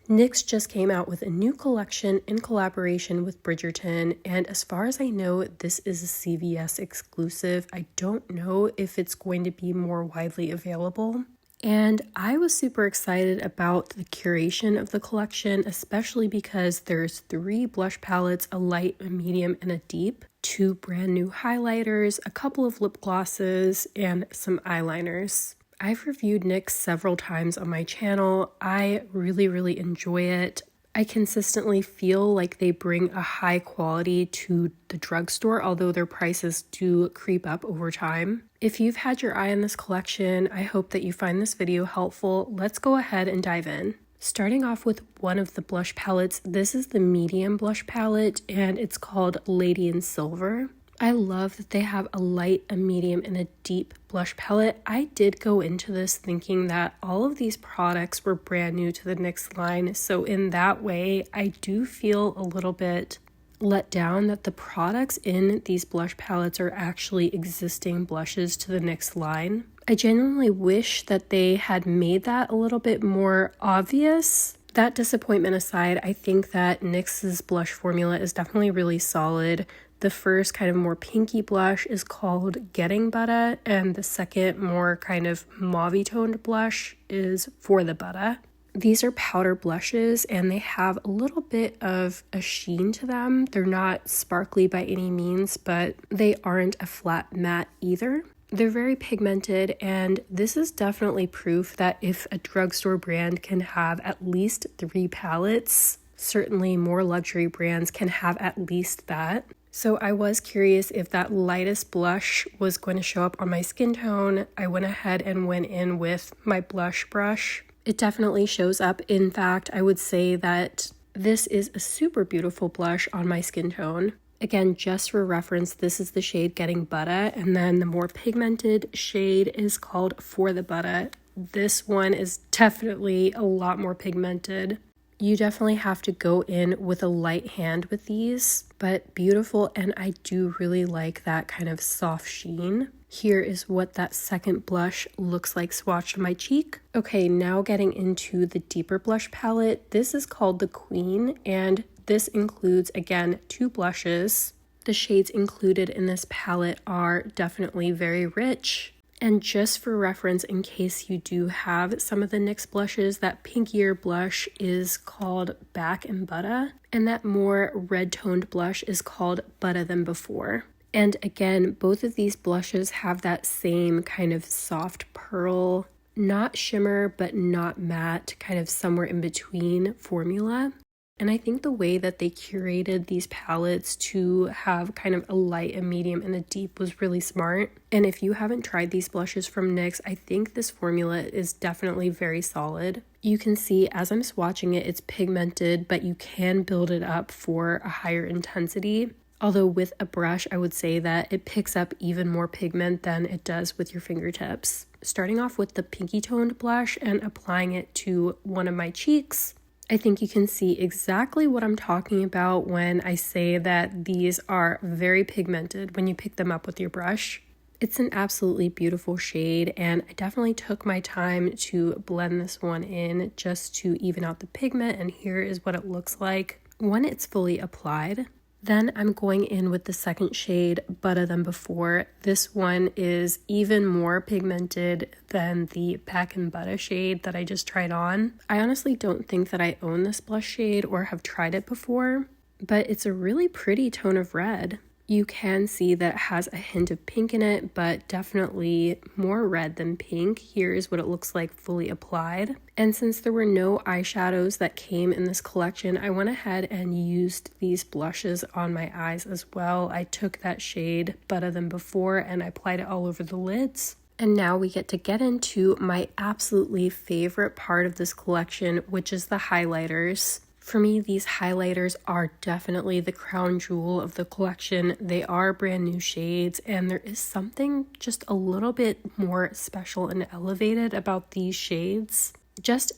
NYX just came out with a new collection in collaboration with Bridgerton, and as far as I know, this is a CVS exclusive. I don't know if it's going to be more widely available. And I was super excited about the curation of the collection, especially because there's 3 blush palettes, a light, a medium, and a deep, 2 brand new highlighters, a couple of lip glosses, and some eyeliners. I've reviewed NYX several times on my channel. I really enjoy it. I consistently feel like they bring a high quality to the drugstore, although their prices do creep up over time. If you've had your eye on this collection, I hope that you find this video helpful. Let's go ahead and dive in. Starting off with one of the blush palettes, this is the medium blush palette and it's called Lady in Silver. I love that they have a light, a medium, and a deep blush palette. I did go into this thinking that all of these products were brand new to the NYX line, so in that way, I do feel a little bit let down that the products in these blush palettes are actually existing blushes to the NYX line. I genuinely wish that they had made that a little bit more obvious. That disappointment aside, I think that NYX's blush formula is definitely really solid. The first kind of more pinky blush is called Getting Butter, and the second more kind of mauve toned blush is For the Butter. These are powder blushes and they have a little bit of a sheen to them. They're not sparkly by any means, but they aren't a flat matte either. They're very pigmented, and this is definitely proof that if a drugstore brand can have at least 3 palettes, certainly more luxury brands can have at least that. So I was curious if that lightest blush was going to show up on my skin tone. I went ahead and went in with my blush brush. It definitely shows up. In fact, I would say that this is a super beautiful blush on my skin tone. Again, just for reference, this is the shade Getting Butter, and then the more pigmented shade is called For the Butter. This one is definitely a lot more pigmented. You definitely have to go in with a light hand with these, but beautiful, and I do really like that kind of soft sheen. Here is what that second blush looks like swatched on my cheek. Okay, now getting into the deeper blush palette. This is called the Queen, and this includes, again, 2 blushes. The shades included in this palette are definitely very rich. And just for reference, in case you do have some of the NYX blushes, that pinkier blush is called Back and Butter, and that more red-toned blush is called Butter Than Before. And again, both of these blushes have that same kind of soft pearl, not shimmer, but not matte, kind of somewhere in between formula. And I think the way that they curated these palettes to have kind of a light, a medium, and a deep was really smart. And if you haven't tried these blushes from NYX, I think this formula is definitely very solid. You can see as I'm swatching it, it's pigmented, but you can build it up for a higher intensity. Although with a brush, I would say that it picks up even more pigment than it does with your fingertips. Starting off with the pinky toned blush and applying it to one of my cheeks, I think you can see exactly what I'm talking about when I say that these are very pigmented when you pick them up with your brush. It's an absolutely beautiful shade, and I definitely took my time to blend this one in just to even out the pigment, and here is what it looks like when it's fully applied. Then I'm going in with the second shade, Butter Than Before. This one is even more pigmented than the Back and Butter shade that I just tried on. I honestly don't think that I own this blush shade or have tried it before, but it's a really pretty tone of red. You can see that it has a hint of pink in it, but definitely more red than pink. Here is what it looks like fully applied. And since there were no eyeshadows that came in this collection, I went ahead and used these blushes on my eyes as well. I took that shade Butter Than Before and I applied it all over the lids. And now we get into my absolutely favorite part of this collection, which is the highlighters. For me, these highlighters are definitely the crown jewel of the collection. They are brand new shades, and there is something just a little bit more special and elevated about these shades.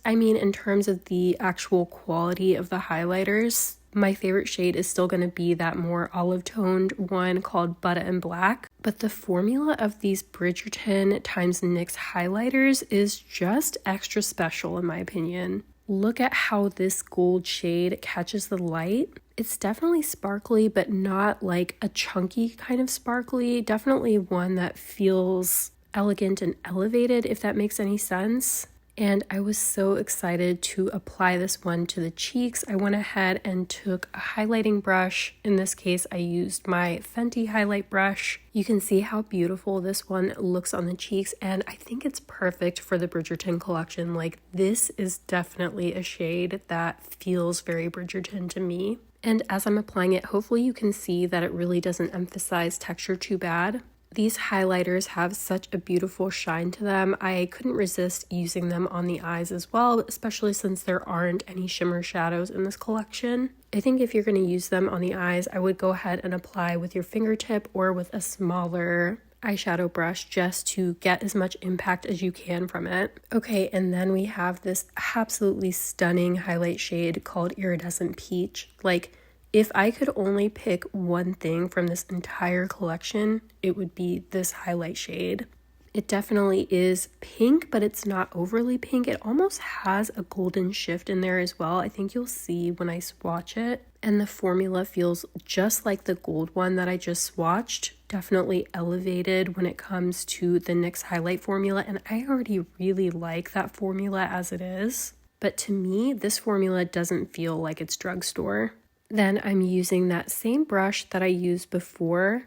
In terms of the actual quality of the highlighters, my favorite shade is still going to be that more olive-toned one called Butter and Black. But the formula of these Bridgerton times NYX highlighters is just extra special in my opinion. look at how this gold shade catches the light. It's definitely sparkly, but not like a chunky kind of sparkly. Definitely one that feels elegant and elevated, if that makes any sense. And I was so excited to apply this one to the cheeks. I went ahead and took a highlighting brush. In this case, I used my Fenty highlight brush. You can see how beautiful this one looks on the cheeks, and I think it's perfect for the Bridgerton collection. Like, this is definitely a shade that feels very Bridgerton to me. And as I'm applying it, hopefully you can see that it really doesn't emphasize texture too bad. These highlighters have such a beautiful shine to them. I couldn't resist using them on the eyes as well, especially since there aren't any shimmer shadows in this collection. I think if you're going to use them on the eyes, I would go ahead and apply with your fingertip or with a smaller eyeshadow brush just to get as much impact as you can from it. Okay, and then we have this absolutely stunning highlight shade called Iridescent Peach. Like, if I could only pick one thing from this entire collection, it would be this highlight shade. It definitely is pink, but it's not overly pink. It almost has a golden shift in there as well. I think you'll see when I swatch it. And the formula feels just like the gold one that I just swatched. Definitely elevated when it comes to the NYX highlight formula. And I already really like that formula as it is. But to me, this formula doesn't feel like it's drugstore. Then I'm using that same brush that I used before,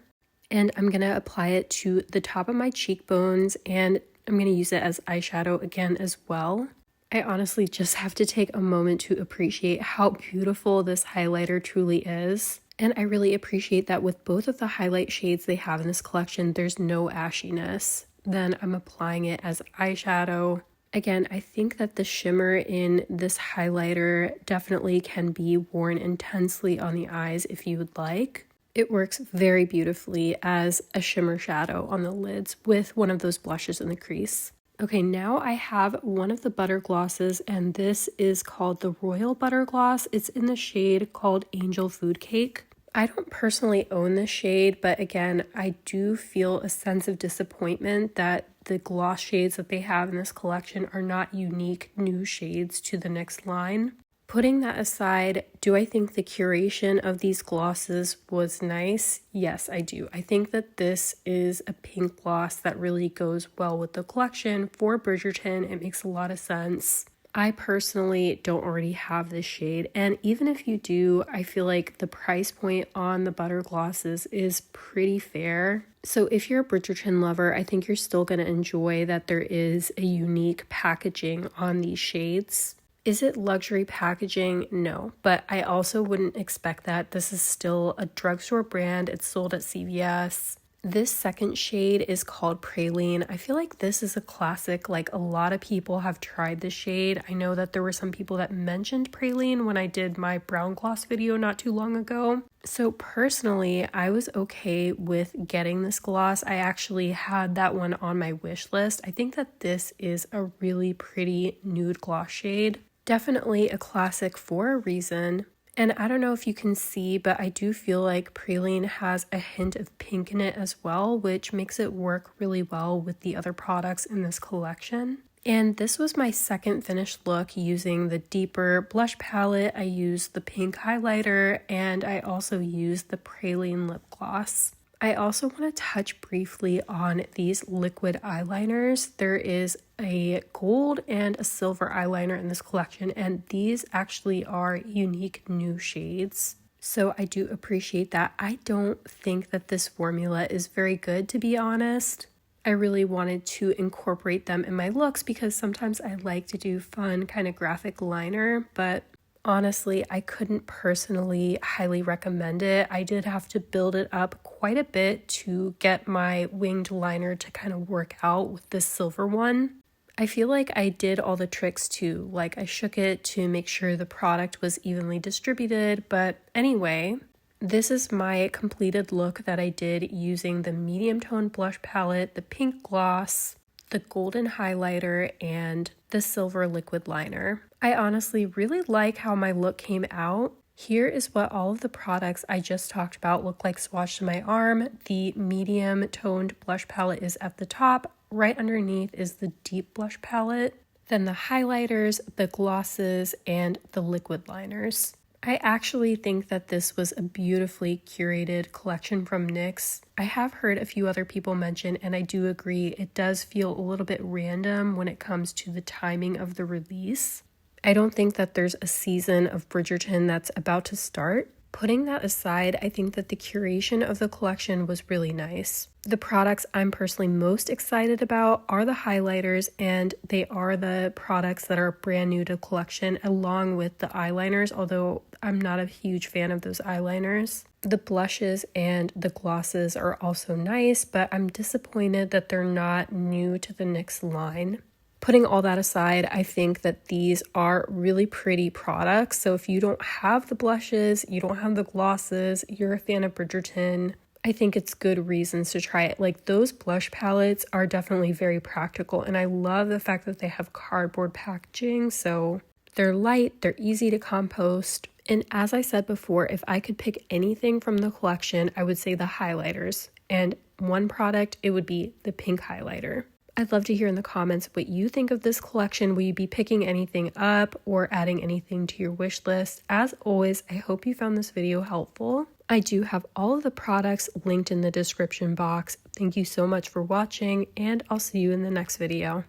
and I'm going to apply it to the top of my cheekbones, and I'm going to use it as eyeshadow again as well. I honestly just have to take a moment to appreciate how beautiful this highlighter truly is. And I really appreciate that with both of the highlight shades they have in this collection, there's no ashiness. Then I'm applying it as eyeshadow. Again, I think that the shimmer in this highlighter definitely can be worn intensely on the eyes if you would like. It works very beautifully as a shimmer shadow on the lids with one of those blushes in the crease. Okay, now I have one of the butter glosses, and this is called the Royal Butter Gloss. It's in the shade called Angel Food Cake. I don't personally own this shade, but again, I do feel a sense of disappointment that the gloss shades that they have in this collection are not unique new shades to the NYX line. Putting that aside, do I think the curation of these glosses was nice? Yes, I do. I think that this is a pink gloss that really goes well with the collection. For Bridgerton, it makes a lot of sense. I personally don't already have this shade, and even if you do, I feel like the price point on the butter glosses is pretty fair. So if you're a Bridgerton lover, I think you're still going to enjoy that there is a unique packaging on these shades. Is it luxury packaging? No, but I also wouldn't expect that. This is still a drugstore brand. It's sold at CVS. This second shade is called Praline. I feel like this is a classic. Like, a lot of people have tried this shade. I know that there were some people that mentioned Praline when I did my brown gloss video not too long ago. So personally, I was okay with getting this gloss. I actually had that one on my wish list. I think that this is a really pretty nude gloss shade. Definitely a classic for a reason. And I don't know if you can see, but I do feel like Praline has a hint of pink in it as well, which makes it work really well with the other products in this collection. And this was my second finished look using the deeper blush palette. I used the pink highlighter, and I also used the Praline lip gloss. I also want to touch briefly on these liquid eyeliners. There is a gold and a silver eyeliner in this collection, and these actually are unique new shades. So I do appreciate that. I don't think that this formula is very good, to be honest. I really wanted to incorporate them in my looks because sometimes I like to do fun kind of graphic liner, but honestly, I couldn't personally highly recommend it. I did have to build it up quite a bit to get my winged liner to kind of work out with this silver one. I feel like I did all the tricks too. Like, I shook it to make sure the product was evenly distributed. But anyway, this is my completed look that I did using the medium tone blush palette, the pink gloss, the golden highlighter, and the silver liquid liner. I honestly really like how my look came out. Here is what all of the products I just talked about look like swatched to my arm. The medium toned blush palette is at the top. Right underneath is the deep blush palette. then the highlighters, the glosses, and the liquid liners. I actually think that this was a beautifully curated collection from NYX. I have heard a few other people mention, and I do agree, it does feel a little bit random when it comes to the timing of the release. I don't think that there's a season of Bridgerton that's about to start. Putting that aside, I think that the curation of the collection was really nice. The products I'm personally most excited about are the highlighters, and they are the products that are brand new to the collection, along with the eyeliners, although I'm not a huge fan of those eyeliners. The blushes and the glosses are also nice, but I'm disappointed that they're not new to the NYX line. Putting all that aside, I think that these are really pretty products. So if you don't have the blushes, you don't have the glosses, you're a fan of Bridgerton, I think it's good reasons to try it. Like, those blush palettes are definitely very practical, and I love the fact that they have cardboard packaging. So they're light, they're easy to compost. And as I said before, if I could pick anything from the collection, I would say the highlighters. And one product, it would be the pink highlighter. I'd love to hear in the comments what you think of this collection. Will you be picking anything up or adding anything to your wish list? As always, I hope you found this video helpful. I do have all of the products linked in the description box. Thank you so much for watching, and I'll see you in the next video.